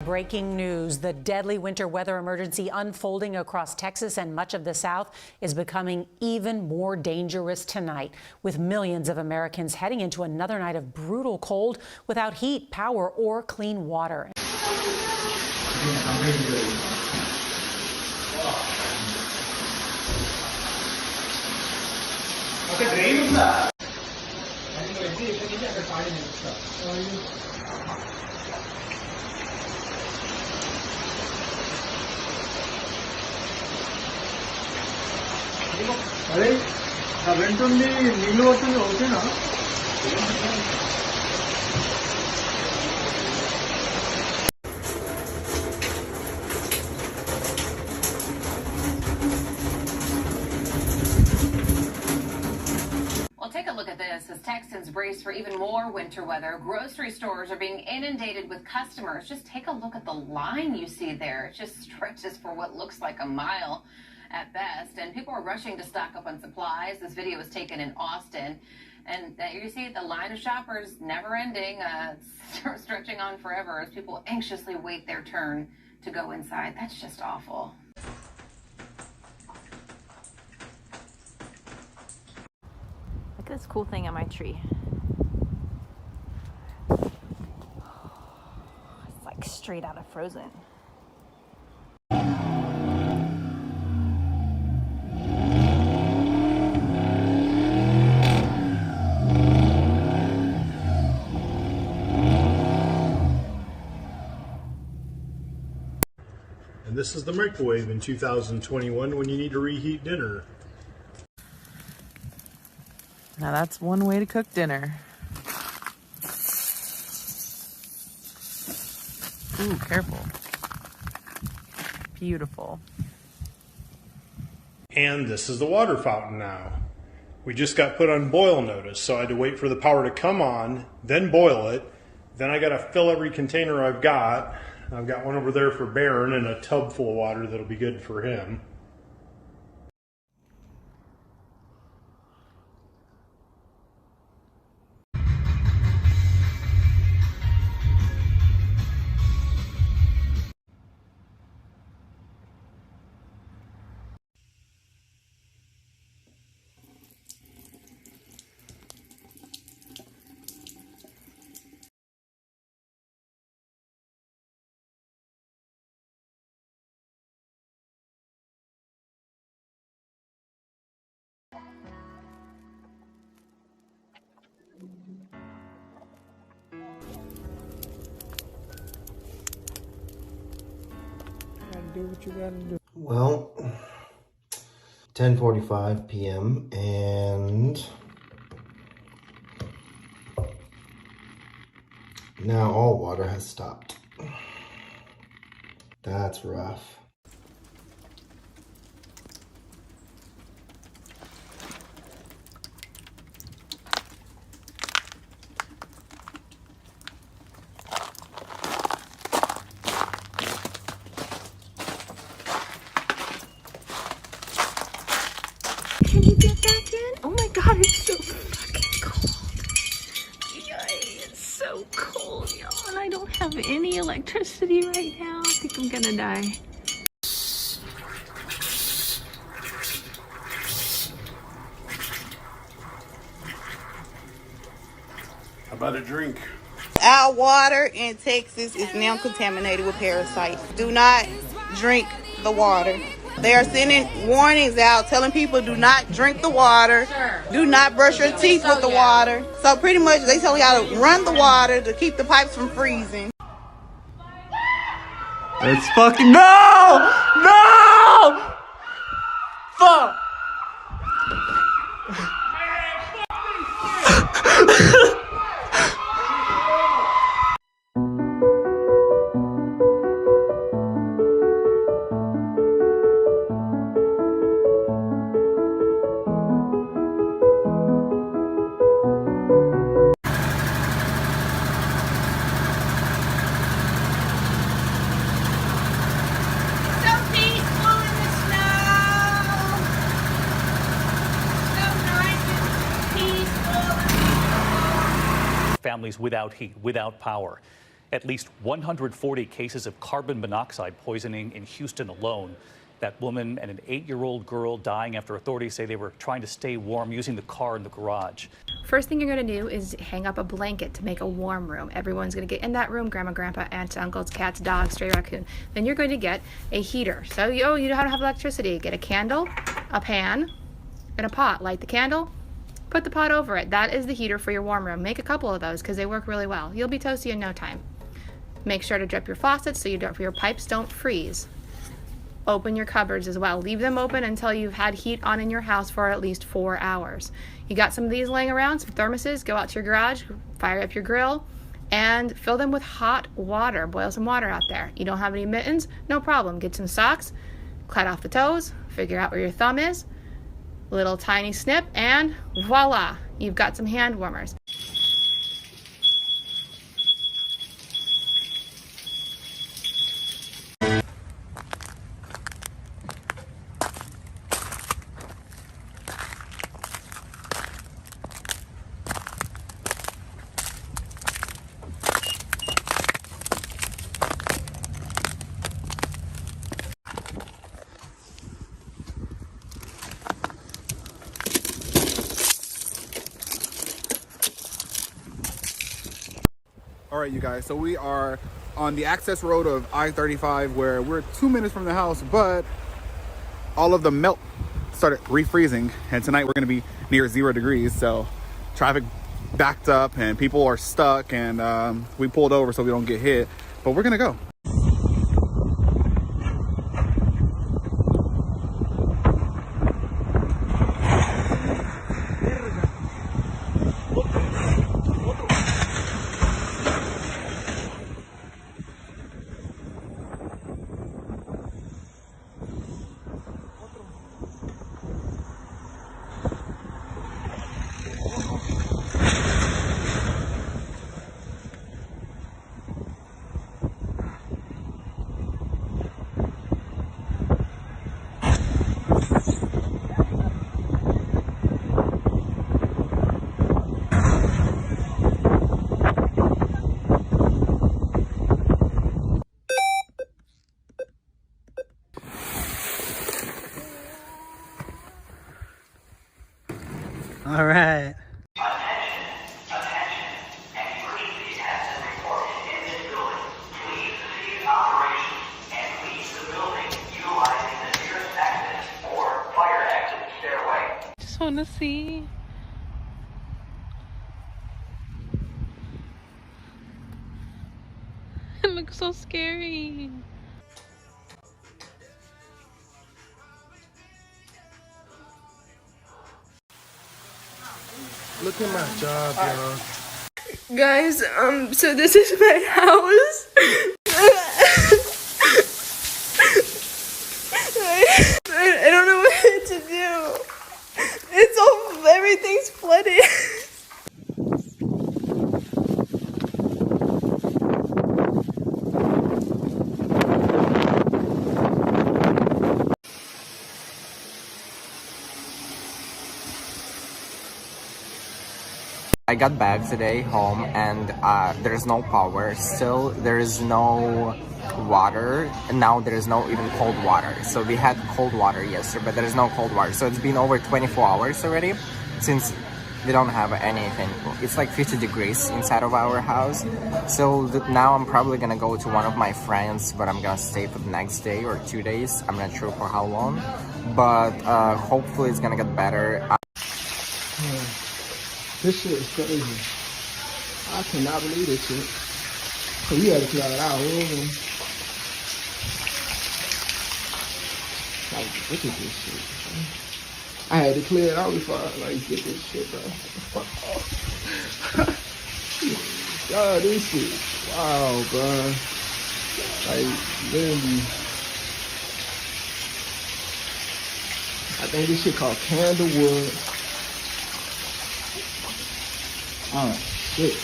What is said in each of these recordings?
breaking news. The deadly winter weather emergency unfolding across Texas and much of the South is becoming even more dangerous tonight, with millions of Americans heading into another night of brutal cold without heat, power, or clean water. అరే ఆ వెంటుంది నీళ్ళు వస్తుంది ఓకేనా Well, take a look at this. As Texans brace for even more winter weather, grocery stores are being inundated with customers. Just take a look at the line you see there. It just stretches for what looks like a mile at best, and people are rushing to stock up on supplies. This video was taken in Austin, and you see the line of shoppers never ending, stretching on forever as people anxiously wait their turn to go inside. That's just awful. Look at this cool thing on my tree. It's like straight out of Frozen. And this is the microwave in 2021 when you need to reheat dinner. Now that's one way to cook dinner. Ooh, careful. Beautiful. And this is the water fountain now. We just got put on boil notice, so I had to wait for the power to come on, then boil it. Then I got to fill every container I've got. I've got one over there for Baron and a tub full of water that'll be good for him. do what you gotta do. Well, 10:45 p.m. and now all water has stopped. That's rough. Can you get back in? Oh my god, it's so fucking cold. Yay, it's so cold, y'all. And I don't have any electricity right now. I think I'm gonna die. How about a drink? Our water in Texas is now contaminated with parasites. Do not drink the water. They are sending warnings out telling people do not drink the water. Do not brush your teeth with the water. So pretty much they tell y'all to run the water to keep the pipes from freezing. It's fucking no! Fuck! Families without heat, without power. At least 140 cases of carbon monoxide poisoning in Houston alone. That woman and an 8-year-old girl dying after authorities say they were trying to stay warm using the car in the garage. First thing you're going to do is hang up a blanket to make a warm room. Everyone's going to get in that room, grandma, grandpa, aunts, uncles, cats, dogs, stray raccoon. Then you're going to get a heater. So, you know how to have electricity. Get a candle, a pan, and a pot. Light the candle, put the pot over it. That is the heater for your warm room. Make a couple of those because they work really well. You'll be toasty in no time. Make sure to drip your faucets so your pipes don't freeze. Open your cupboards as well. Leave them open until you've had heat on in your house for at least 4 hours. You got some of these laying around, some thermoses, go out to your garage, fire up your grill, and fill them with hot water. Boil some water out there. You don't have any mittens? No problem. Get some socks, cut off the toes, figure out where your thumb is, little tiny snip, and voila, you've got some hand warmers. All right, you guys, so we are on the access road of I-35 where we're 2 minutes from the house, but all of the melt started refreezing, and tonight we're gonna be near 0 degrees, so traffic backed up and people are stuck, and we pulled over so we don't get hit, but we're gonna go. All right. Just want to see. It looks so scary. Look at my job, y'all. Guys, so this is my house. I don't know what to do. It's all, everything's flooded. I got back today home and there's no power. Still, there is no water, and now there is no even cold water. So we had cold water yesterday, but there is no cold water. So it's been over 24 hours already since we don't have anything. It's like 50 degrees inside of our house. So now I'm probably gonna go to one of my friends, but I'm gonna stay for the next day or 2 days. I'm not sure for how long, but hopefully it's gonna get better. This shit is crazy. I cannot believe this shit. So we had to clear it out. Like, look at this shit. I had to clear it out before I get this shit, bro. Yo, this shit. Wow, bro. Like, literally. I think this shit called candlewood. Oh, shit.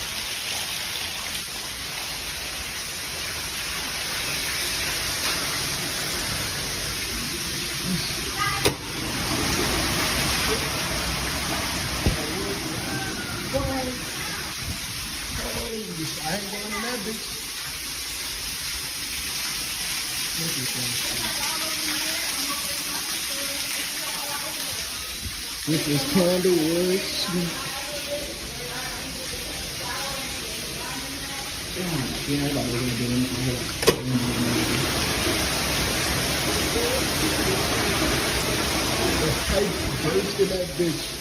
I ain't going in that bitch. This is candlewood sweet. Yeah, I thought we were gonna do anything. Burst in that bitch.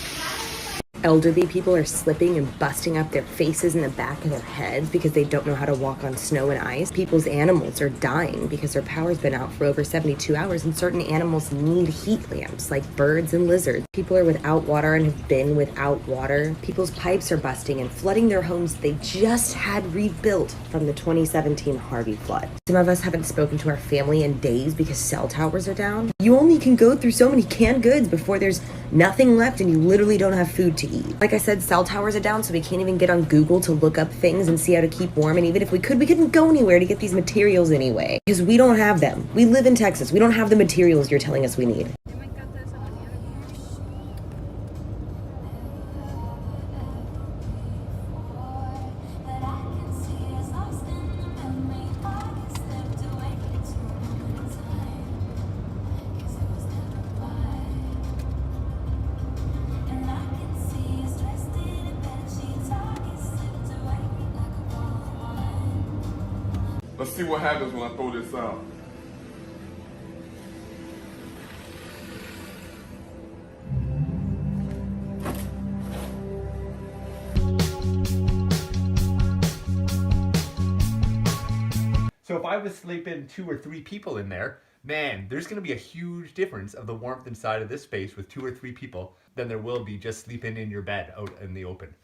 Elderly people are slipping and busting up their faces in the back of their heads because they don't know how to walk on snow and ice. People's animals are dying because their power's been out for over 72 hours, and certain animals need heat lamps, like birds and lizards. People are without water and have been without water. People's pipes are busting and flooding their homes they just had rebuilt from the 2017 Harvey flood. Some of us haven't spoken to our family in days because cell towers are down. You only can go through so many canned goods before there's nothing left and you literally don't have food to eat. Like I said, cell towers are down, so we can't even get on Google to look up things and see how to keep warm. And even if we could, we couldn't go anywhere to get these materials anyway, because we don't have them. We live in Texas. We don't have the materials you're telling us we need. Let's see what happens when I throw this out. So if I was sleeping 2 or 3 people in there, man, there's going to be a huge difference of the warmth inside of this space with 2 or 3 people than there will be just sleeping in your bed out in the open.